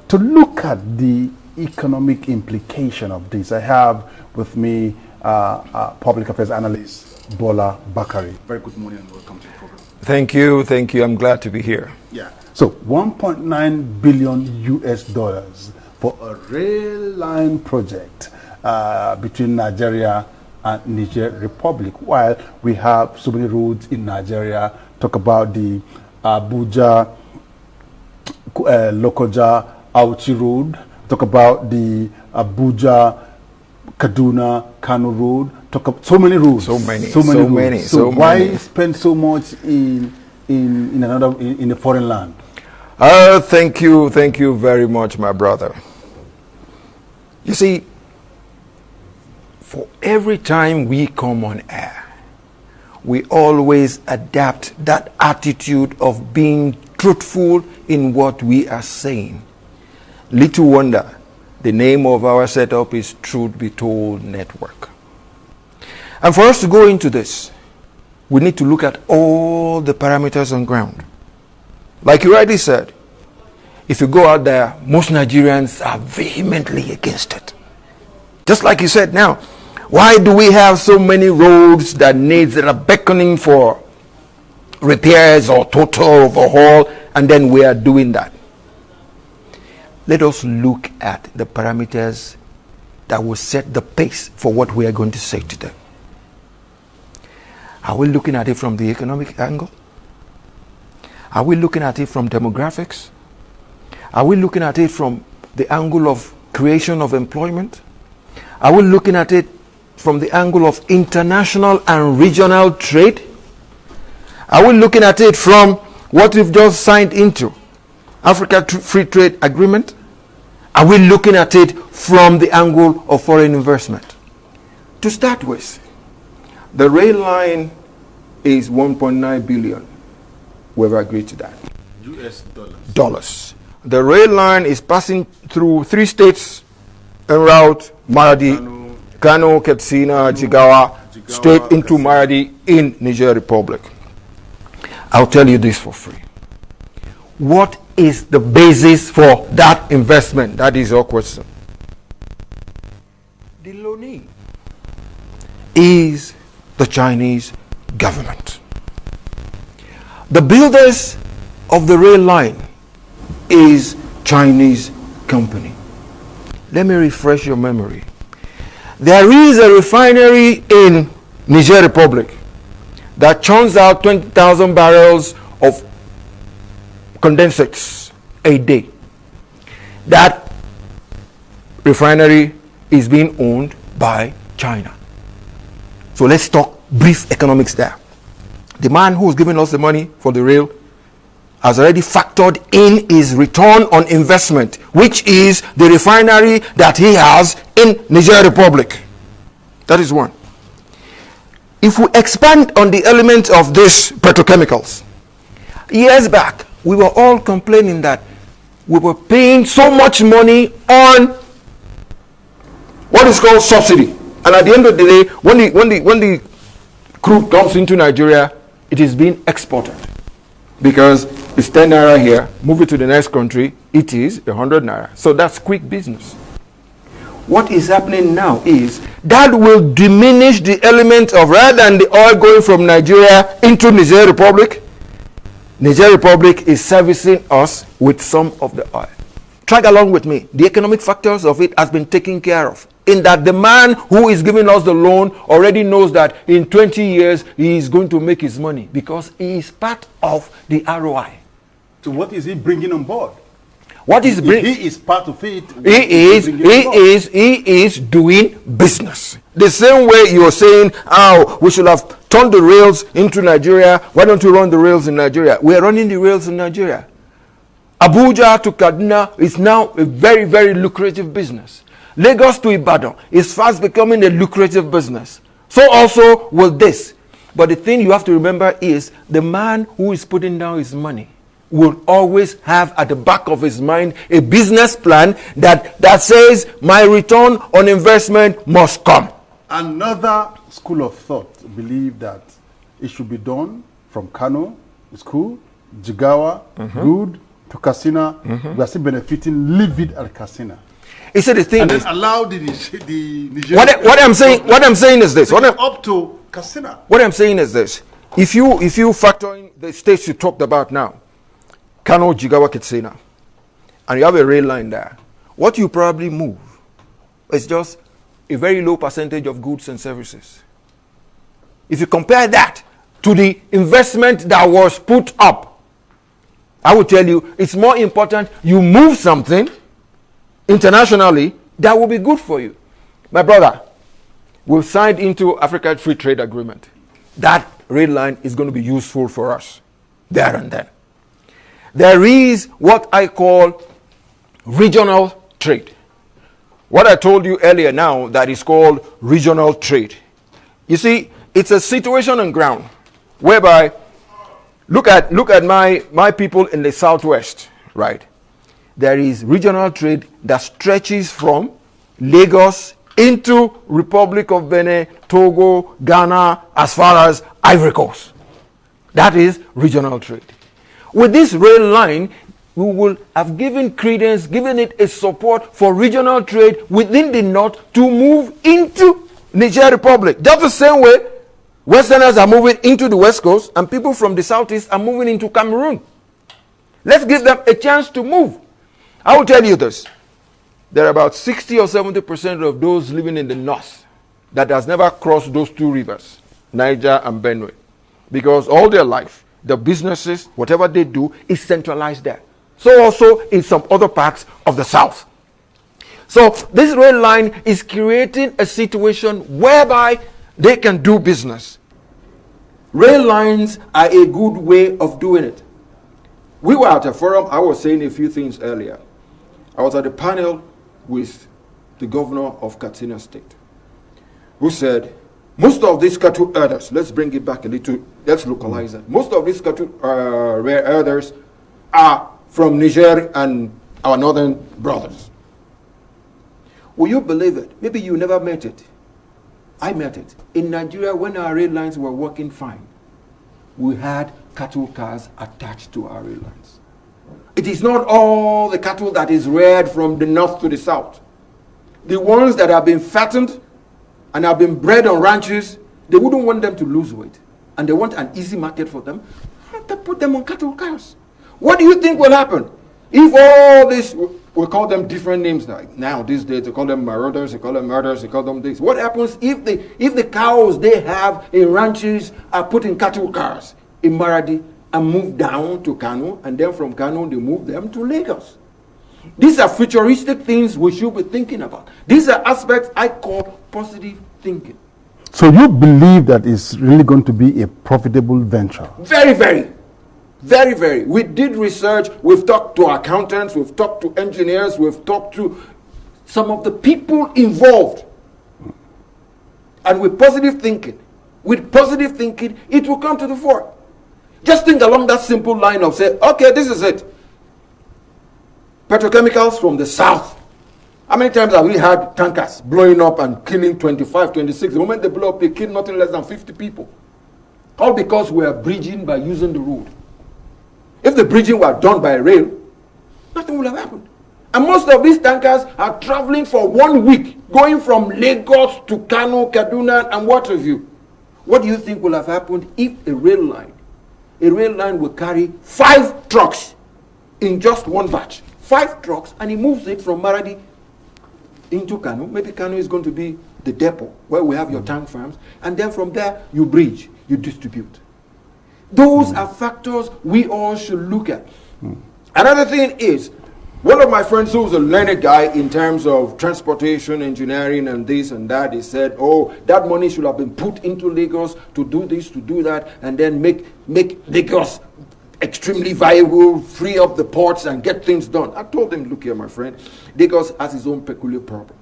to look at the economic implication of this, I have with me public affairs analyst Bola Bakari. Very good morning and welcome to the program. Thank you. I'm glad to be here. Yeah. So 1.9 billion US dollars for a rail line project between Nigeria and Niger Republic, while we have so many roads in Nigeria. Talk about the Abuja, Lokoja, Auchi Road. Talk about the Abuja, Kaduna, Kano Road. Talk about so many roads. So many. So why spend so much in a foreign land? Thank you very much, my brother. You see, for every time we come on air, we always adapt that attitude of being truthful in what we are saying. Little wonder, the name of our setup is Truth Be Told Network. And for us to go into this, we need to look at all the parameters on ground. Like you rightly said, if you go out there, most Nigerians are vehemently against it. Just like you said now, why do we have so many roads that are beckoning for repairs or total overhaul, and then we are doing that? Let us look at the parameters that will set the pace for what we are going to say today. Are we looking at it from the economic angle? Are we looking at it from demographics? Are we looking at it from the angle of creation of employment? Are we looking at it from the angle of international and regional trade? Are we looking at it from what we've just signed into, Africa Free Trade Agreement? Are we looking at it from the angle of foreign investment? To start with, the rail line is 1.9 billion. We've agreed to that. US Dollars. The rail line is passing through 3 states en route: Maradi, Kano, Katsina, Jigawa, straight into Maradi in Niger Republic. I'll tell you this for free. What is the basis for that investment? That is your question. The loanee is the Chinese government. The builders of the rail line is Chinese company. Let me refresh your memory. There is a refinery in Niger Republic that churns out 20,000 barrels of condensates a day. That refinery is being owned by China. So let's talk brief economics there. The man who's giving us the money for the rail has already factored in his return on investment, which is the refinery that he has in Niger Republic. That is one. If we expand on the element of these petrochemicals, years back, we were all complaining that we were paying so much money on what is called subsidy. And at the end of the day, when the crude comes into Nigeria, it is being exported. Because it's 10 naira here, move it to the next country, it is 100 naira. So that's quick business. What is happening now is that will diminish the element of, rather than the oil going from Nigeria into Niger Republic, Niger Republic is servicing us with some of the oil. Track along with me. The economic factors of it has been taken care of. In that the man who is giving us the loan already knows that in 20 years he is going to make his money because he is part of the ROI. So what is he bringing on board? What is he is part of it. He is doing business. The same way you are saying, oh, we should have turned the rails into Nigeria. Why don't you run the rails in Nigeria? We are running the rails in Nigeria. Abuja to Kaduna is now a very, very lucrative business. Lagos to Ibadan is fast becoming a lucrative business. So also will this. But the thing you have to remember is the man who is putting down his money will always have at the back of his mind a business plan that says my return on investment must come. Another school of thought believe that it should be done from Kano, it's cool, Jigawa, good, to Katsina, we are still benefiting, leave it at Katsina. You see, the thing And is, then allow the Nigerian what I'm saying is this. up to Katsina. What I'm saying is this. If you factor in the states you talked about now, Kano, Jigawa, Katsina, and you have a rail line there, what you probably move is just a very low percentage of goods and services. If you compare that to the investment that was put up, I will tell you it's more important you move something internationally that will be good for you. My brother, we've signed into Africa Free Trade Agreement. That rail line is going to be useful for us there and then. There is what I call regional trade. What I told you earlier now that is called regional trade. You see, it's a situation on ground whereby look at my people in the southwest, right? There is regional trade that stretches from Lagos into Republic of Benin, Togo, Ghana, as far as Ivory Coast. That is regional trade. With this rail line, we will have given credence, given it a support for regional trade within the north to move into Niger Republic. Just the same way Westerners are moving into the West Coast and people from the Southeast are moving into Cameroon. Let's give them a chance to move. I will tell you this. There are about 60 or 70% of those living in the north that has never crossed those two rivers, Niger and Benue. Because all their life, the businesses, whatever they do, is centralized there. So also in some other parts of the south. So this rail line is creating a situation whereby they can do business. Rail lines are a good way of doing it. We were at a forum, I was saying a few things earlier. I was at a panel with the governor of Katsina State, who said, most of these cattle herders, let's bring it back a little, let's localize it. Most of these cattle herders are from Niger and our northern brothers. Will you believe it? Maybe you never met it. I met it. In Nigeria, when our rail lines were working fine, we had cattle cars attached to our rail lines. It is not all the cattle that is reared from the north to the south. The ones that have been fattened and have been bred on ranches, they wouldn't want them to lose weight. And they want an easy market for them. They put them on cattle cars. What do you think will happen if all this, we call them different names now these days, they call them marauders, they call them murderers, they call them this. What happens if the cows they have in ranches are put in cattle cars in Maradi and moved down to Kano, and then from Kano they move them to Lagos? These are futuristic things we should be thinking about. These are aspects I call positive thinking. So you believe that it's really going to be a profitable venture? Very, very. Very, very. We did research, we've talked to accountants, we've talked to engineers, we've talked to some of the people involved. And with positive thinking, it will come to the fore. Just think along that simple line of say, okay, this is it. Petrochemicals from the south. How many times have we had tankers blowing up and killing 25, 26? The moment they blow up, they kill nothing less than 50 people. All because we are bridging by using the road. If the bridging were done by rail, nothing would have happened. And most of these tankers are traveling for 1 week, going from Lagos to Kano, Kaduna, and what have you. What do you think will have happened if a rail line will carry 5 trucks in just one batch? 5 trucks, and he moves it from Maradi into Kano. Maybe Kano is going to be the depot where we have your tank farms, and then from there you bridge, you distribute. Those are factors we all should look at. Another thing is, one of my friends who's a learned guy in terms of transportation, engineering, and this and that, he said, oh, that money should have been put into Lagos to do this, to do that, and then make Lagos extremely viable, free up the ports, and get things done. I told him, look here, my friend, Lagos has its own peculiar problem.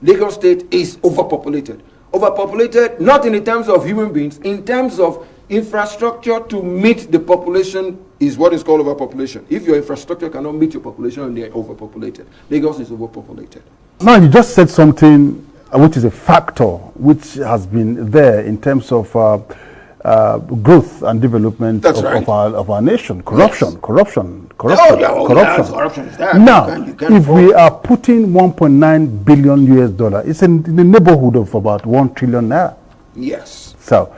Lagos State is overpopulated. Overpopulated, not in terms of human beings, in terms of infrastructure to meet the population is what is called overpopulation. If your infrastructure cannot meet your population, they are overpopulated. Lagos is overpopulated. Now, you just said something which is a factor which has been there in terms of growth and development of our nation. Corruption. Corruption is there. Now, if we are putting 1.9 billion US dollar, it's in the neighborhood of about 1 trillion naira. Yes. So,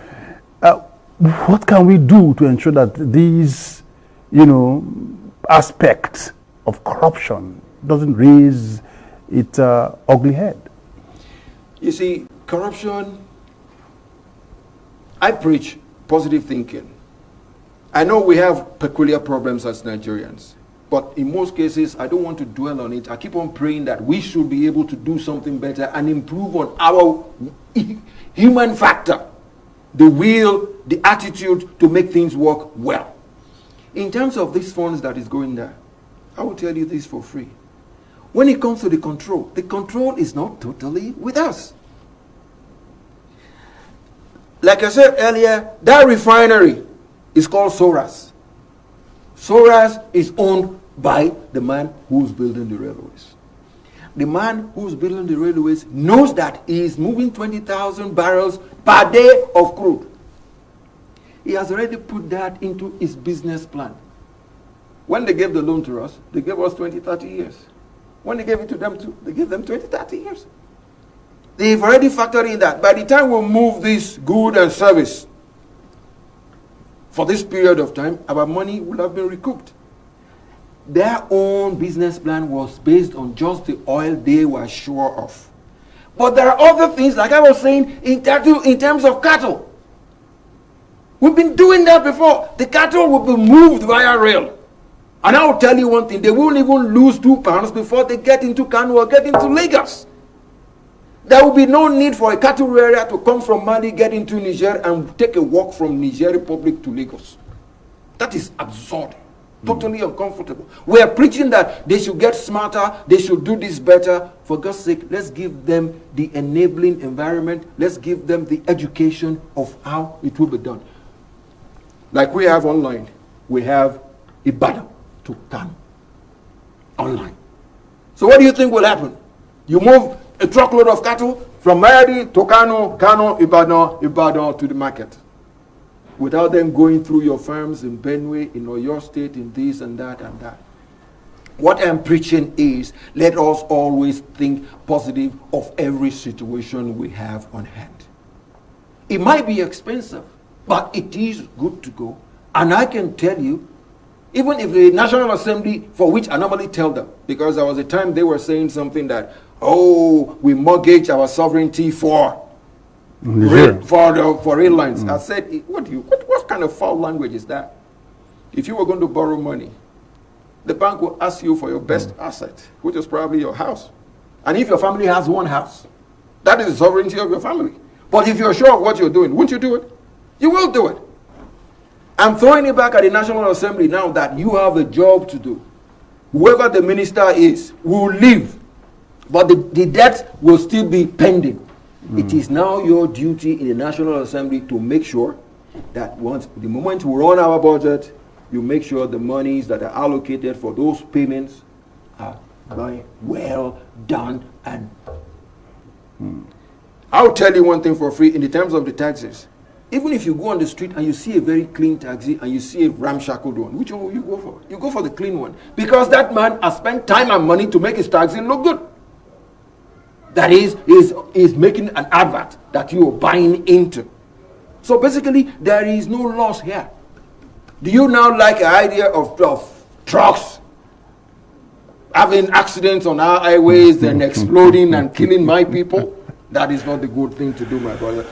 what can we do to ensure that these, aspects of corruption doesn't raise its ugly head? You see, corruption, I preach positive thinking. I know we have peculiar problems as Nigerians, but in most cases, I don't want to dwell on it. I keep on praying that we should be able to do something better and improve on our human factor, the will, the attitude to make things work well. In terms of these funds that is going there, I will tell you this for free. When it comes to the control is not totally with us. Like I said earlier, that refinery is called Soras. Soras is owned by the man who's building the railways. The man who's building the railways knows that he is moving 20,000 barrels per day of crude. He has already put that into his business plan. When they gave the loan to us, they gave us 20, 30 years. When they gave it to them, they gave them 20, 30 years. They've already factored in that. By the time we move this good and service, for this period of time, our money will have been recouped. Their own business plan was based on just the oil they were sure of. But there are other things, like I was saying, in terms of cattle. We've been doing that before. The cattle will be moved via rail. And I'll tell you one thing, they won't even lose 2 pounds before they get into Kano or get into Lagos. There will be no need for a cattle area to come from Mali, get into Niger, and take a walk from Niger Republic to Lagos. That is absurd. Totally uncomfortable. We are preaching that they should get smarter, they should do this better. For God's sake, let's give them the enabling environment. Let's give them the education of how it will be done. Like we have online, we have Ibadan to Kano online. So what do you think will happen? You move a truckload of cattle from Maradi to Kano, Ibadan to the market, without them going through your farms in Benue, in your state, in this and that and that. What I'm preaching is, let us always think positive of every situation we have on hand. It might be expensive, but it is good to go. And I can tell you, even if the National Assembly, for which I normally tell them, because there was a time they were saying something that, we mortgage our sovereignty for airlines. I said, what kind of foul language is that? If you were going to borrow money, the bank will ask you for your best asset, which is probably your house. And if your family has one house, that is the sovereignty of your family. But if you're sure of what you're doing, won't you do it? You will do it. I'm throwing it back at the National Assembly now that you have a job to do. Whoever the minister is will leave, but the debt will still be pending. It is now your duty in the National Assembly to make sure that the moment we run our budget, you make sure the monies that are allocated for those payments are well done. And I'll tell you one thing for free in the terms of the taxes. Even if you go on the street and you see a very clean taxi and you see a ramshackled one, which one will you go for? You go for the clean one. Because that man has spent time and money to make his taxi look good. That is making an advert that you are buying into. So basically, there is no loss here. Do you now like an idea of trucks having accidents on our highways and exploding and killing my people? That is not the good thing to do, my brother.